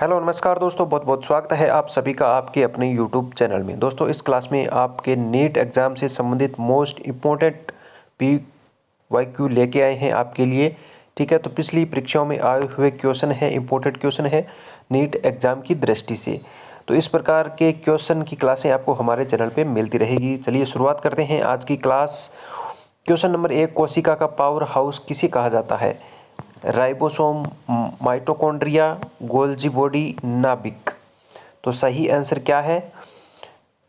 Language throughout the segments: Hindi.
हेलो नमस्कार दोस्तों, बहुत बहुत स्वागत है आप सभी का आपके अपने यूट्यूब चैनल में। दोस्तों इस क्लास में आपके नीट एग्ज़ाम से संबंधित most important P Y Q लेके आए हैं आपके लिए। ठीक है, तो पिछली परीक्षाओं में आए हुए क्वेश्चन है, इम्पोर्टेंट क्वेश्चन है नीट एग्ज़ाम की दृष्टि से। तो इस प्रकार के क्वेश्चन की क्लासें आपको हमारे चैनल पर मिलती रहेगी। चलिए शुरुआत करते हैं आज की क्लास। क्वेश्चन नंबर 1, कोशिका का पावर हाउस किसे कहा जाता है? राइबोसोम, माइटोकॉन्ड्रिया, गोल्जी बॉडी, नाभिक। तो सही आंसर क्या है?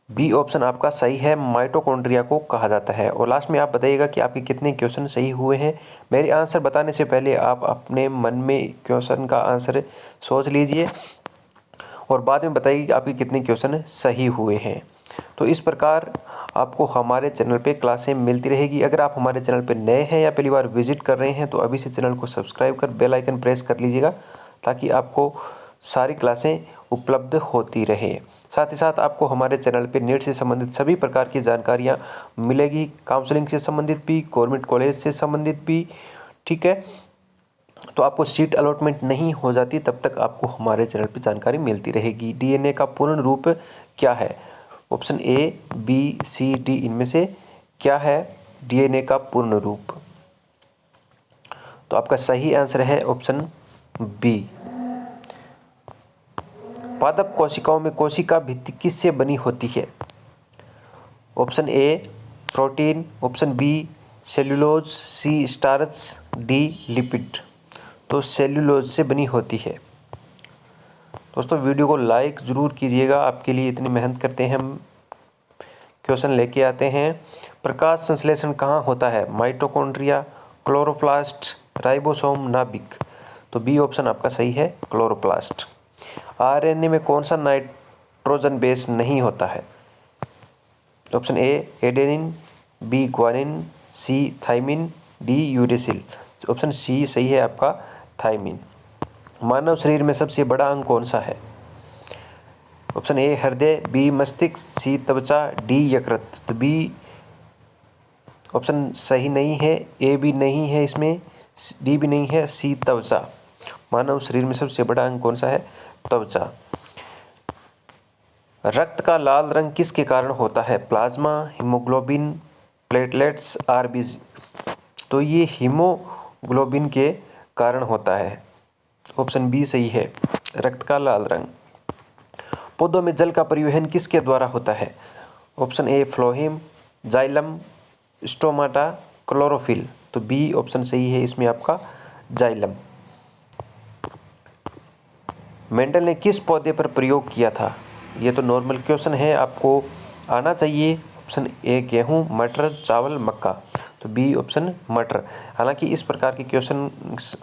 बी ऑप्शन आपका सही है, माइटोकॉन्ड्रिया को कहा जाता है। और लास्ट में आप बताइएगा कि आपके कितने क्वेश्चन सही हुए हैं। मेरे आंसर बताने से पहले आप अपने मन में क्वेश्चन का आंसर सोच लीजिए और बाद में बताइए कि आपके कितने क्वेश्चन सही हुए हैं। तो इस प्रकार आपको हमारे चैनल पे क्लासें मिलती रहेगी। अगर आप हमारे चैनल पे नए हैं या पहली बार विजिट कर रहे हैं तो अभी से चैनल को सब्सक्राइब कर बेल आइकन प्रेस कर लीजिएगा ताकि आपको सारी क्लासें उपलब्ध होती रहे। साथ ही साथ आपको हमारे चैनल पे नीट से संबंधित सभी प्रकार की जानकारियाँ मिलेगी, काउंसलिंग से संबंधित भी, गवर्नमेंट कॉलेज से संबंधित भी। ठीक है, तो आपको सीट अलॉटमेंट नहीं हो जाती तब तक आपको हमारे चैनल पर जानकारी मिलती रहेगी। डीएनए का पूर्ण रूप क्या है? Option A, B, C, D इनमें से क्या है डीएनए का पूर्ण रूप? तो आपका सही आंसर है ऑप्शन बी। पादप कोशिकाओं में कोशिका भित्ति किससे बनी होती है? Option A protein, option B cellulose, C starch, D lipid. तो सेल्यूलोज से बनी होती है। दोस्तों वीडियो को लाइक ज़रूर कीजिएगा, आपके लिए इतनी मेहनत करते हैं हम, क्वेश्चन लेके आते हैं। प्रकाश संश्लेषण कहाँ होता है? माइटोकॉन्ड्रिया, क्लोरोप्लास्ट, राइबोसोम, नाभिक। तो बी ऑप्शन आपका सही है, क्लोरोप्लास्ट। आरएनए में कौन सा नाइट्रोजन बेस नहीं होता है? Option A adenine, B guanine, C thymine, D uracil. Option C सही है आपका, थाइमिन। मानव शरीर में सबसे बड़ा अंग कौन सा है? ऑप्शन ए हृदय, बी मस्तिष्क, सी त्वचा, डी यकृत। तो बी ऑप्शन सही नहीं है, ए भी नहीं है इसमें, डी भी नहीं है, सी त्वचा। मानव शरीर में सबसे बड़ा अंग कौन सा है? त्वचा। रक्त का लाल रंग किसके कारण होता है? Plasma, haemoglobin, platelets, RBC. तो ये हीमोग्लोबिन के कारण होता है। ऑप्शन बी सही है, रक्त का लाल रंग। पौधों में जल का परिवहन किसके द्वारा होता है? ऑप्शन ए फ्लोएम, जाइलम, स्टोमाटा, क्लोरोफिल। तो बी ऑप्शन सही है इसमें आपका, जाइलम। मेंडल ने किस पौधे पर प्रयोग किया था? ये तो नॉर्मल क्वेश्चन है, आपको आना चाहिए। ऑप्शन ए गेहूं, मटर, चावल, मक्का। तो बी ऑप्शन मटर। हालांकि इस प्रकार के क्वेश्चन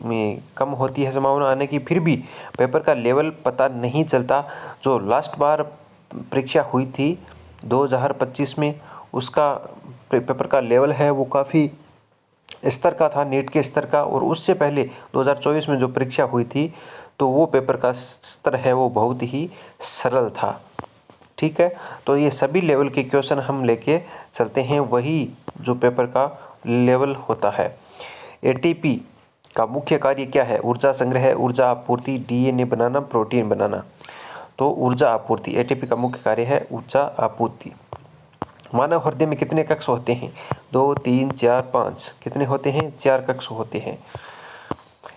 में कम होती है संभावना आने की, फिर भी पेपर का लेवल पता नहीं चलता। जो लास्ट बार परीक्षा हुई थी 2025 में, उसका पेपर का लेवल है वो काफ़ी स्तर का था, नीट के स्तर का। और उससे पहले 2024 में जो परीक्षा हुई थी तो वो पेपर का स्तर है वो बहुत ही सरल था। ठीक है, तो ये सभी लेवल के क्वेश्चन हम लेके चलते हैं, वही जो पेपर का लेवल होता है। एटीपी का मुख्य कार्य क्या है? ऊर्जा संग्रह, ऊर्जा आपूर्ति, डीएनए बनाना, प्रोटीन बनाना। तो ऊर्जा आपूर्ति, एटीपी का मुख्य कार्य है ऊर्जा आपूर्ति। मानव हृदय में कितने कक्ष होते हैं? 2, 3, 4, 5। कितने होते हैं? 4 कक्ष होते हैं।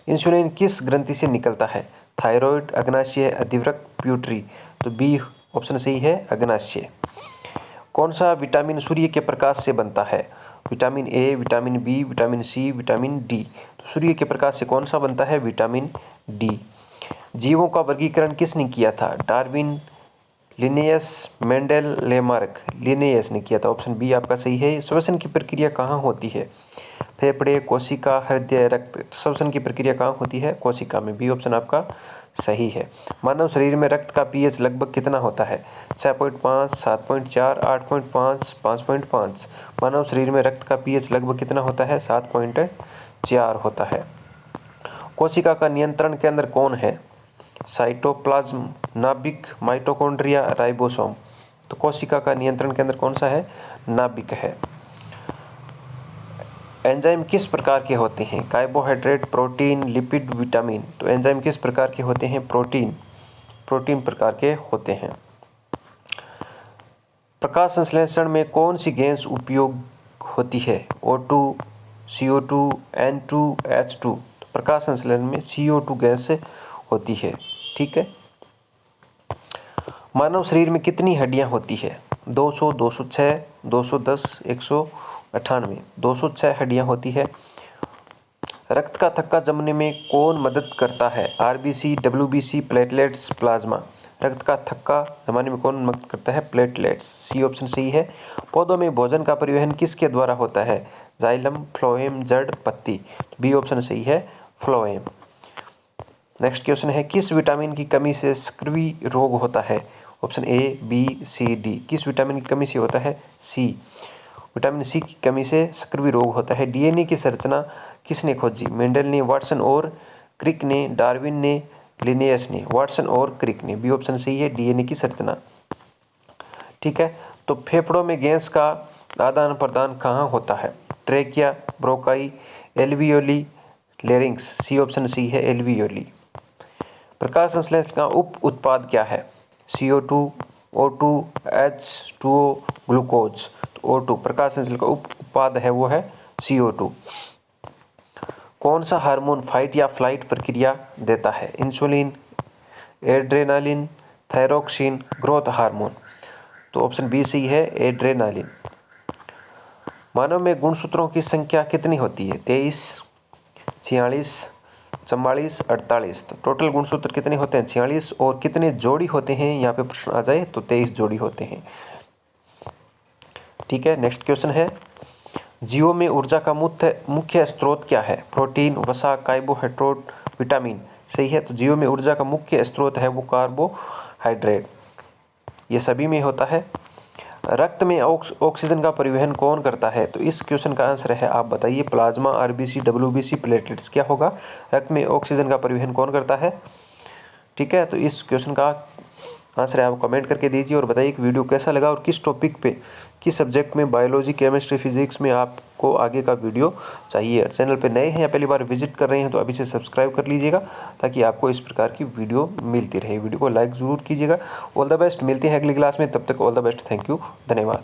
इंसुलिन किस ग्रंथि से निकलता है? थायराइड, अग्नाशय, अधिवृक्क, प्यूटरी। तो बी ऑप्शन सही है, अग्नाशय। कौन सा विटामिन सूर्य के प्रकाश से बनता है? Vitamin A, vitamin B, vitamin C, vitamin D. तो सूर्य के प्रकाश से कौन सा बनता है? Vitamin D. जीवों का वर्गीकरण किसने किया था? Darwin, Linnaeus, Mendel, Lamarck. Linnaeus ने किया था। ऑप्शन बी आपका सही है। श्वसन की प्रक्रिया कहाँ होती है? फेफड़े, कोशिका, हृदय, रक्त। श्वसन की प्रक्रिया कहाँ होती है? कोशिका में। बी ऑप्शन आपका सही है। मानव शरीर में रक्त का पीएच लगभग कितना होता है? 6.5, 7.4, 8.5, 5.5। मानव शरीर में रक्त का पीएच लगभग कितना होता है? 7.4 होता है। कोशिका का नियंत्रण केंद्र कौन है? साइटोप्लाज्म, नाभिक, माइटोकॉन्ड्रिया, राइबोसोम। तो कोशिका का नियंत्रण केंद्र कौन सा है? नाभिक है। एंजाइम किस प्रकार के होते हैं? Carbohydrate, protein, lipid, vitamin. तो एंजाइम किस प्रकार के होते हैं? प्रोटीन। प्रोटीन प्रकार के होते हैं। प्रकाश संश्लेषण में कौन सी गैस उपयोग होती है? O2, CO2, N2, H2। तो प्रकाश संश्लेषण में CO2 गैस होती है। ठीक है। मानव शरीर में कितनी हड्डियां होती है? 200, 206, 210, 198। 206 हड्डियां होती है। रक्त का थक्का जमने में कौन मदद करता है? RBC, WBC, platelets, plasma. रक्त का थक्का जमाने में कौन मदद करता है? प्लेटलेट्स। सी ऑप्शन सही है। पौधों में भोजन का परिवहन किसके द्वारा होता है? जाइलम, फ्लोएम, जड़, पत्ती। बी ऑप्शन सही है, फ्लोएम। नेक्स्ट क्वेश्चन है, किस विटामिन की कमी से स्कर्वी रोग होता है? Option A, B, C, D. किस विटामिन की कमी से होता है? सी। विटामिन सी की कमी से स्कर्वी रोग होता है। डीएनए की संरचना किसने खोजी? मेंडल ने, वाटसन और क्रिक ने, डार्विन ने, लिनियस ने। वाटसन और क्रिक ने। बी ऑप्शन सही है, डीएनए की संरचना। ठीक है। तो फेफड़ों में गैस का आदान प्रदान कहाँ होता है? Trachea, bronchi, alveoli, larynx. C option सही है, एल्वियोली। प्रकाश संश्लेषण का उप उत्पाद क्या है? CO2, O2, H2O, glucose. तो O2 प्रकाश संश्लेषण का उप उत्पाद है, वो है CO2। कौन सा हार्मोन फाइट या फ्लाइट प्रक्रिया देता है? Insulin, adrenaline, thyroxine, growth hormone. तो ऑप्शन बी सही है, एड्रेनालिन। मानव में गुणसूत्रों की संख्या कितनी होती है? 23, 46, 44, 48। तो टोटल गुणसूत्र कितने होते हैं? 46। और कितने जोड़ी होते हैं यहाँ पे प्रश्न आ जाए तो 23 जोड़ी होते हैं। ठीक है। नेक्स्ट क्वेश्चन है, जीवों में ऊर्जा का मुख्य स्रोत क्या है? प्रोटीन, वसा, कार्बोहाइड्रेट, विटामिन। सही है। तो जीवों में ऊर्जा का मुख्य स्रोत है वो कार्बोहाइड्रेट, ये सभी में होता है। रक्त में ऑक्सीजन का परिवहन कौन करता है? तो इस क्वेश्चन का आंसर है, आप बताइए, प्लाज्मा, RBC, WBC, प्लेटलेट्स। क्या होगा? रक्त में ऑक्सीजन का परिवहन कौन करता है? ठीक है। तो इस क्वेश्चन का आंसर है, आप कमेंट करके दीजिए और बताइए कि वीडियो कैसा लगा और किस टॉपिक पे, किस सब्जेक्ट में, बायोलॉजी, केमिस्ट्री, फिजिक्स में आपको आगे का वीडियो चाहिए। चैनल पे नए हैं या पहली बार विजिट कर रहे हैं तो अभी से सब्सक्राइब कर लीजिएगा ताकि आपको इस प्रकार की वीडियो मिलती रहे। वीडियो को लाइक ज़रूर कीजिएगा। All the best. मिलते हैं अगली क्लास में, तब तक all the best. Thank you, धन्यवाद।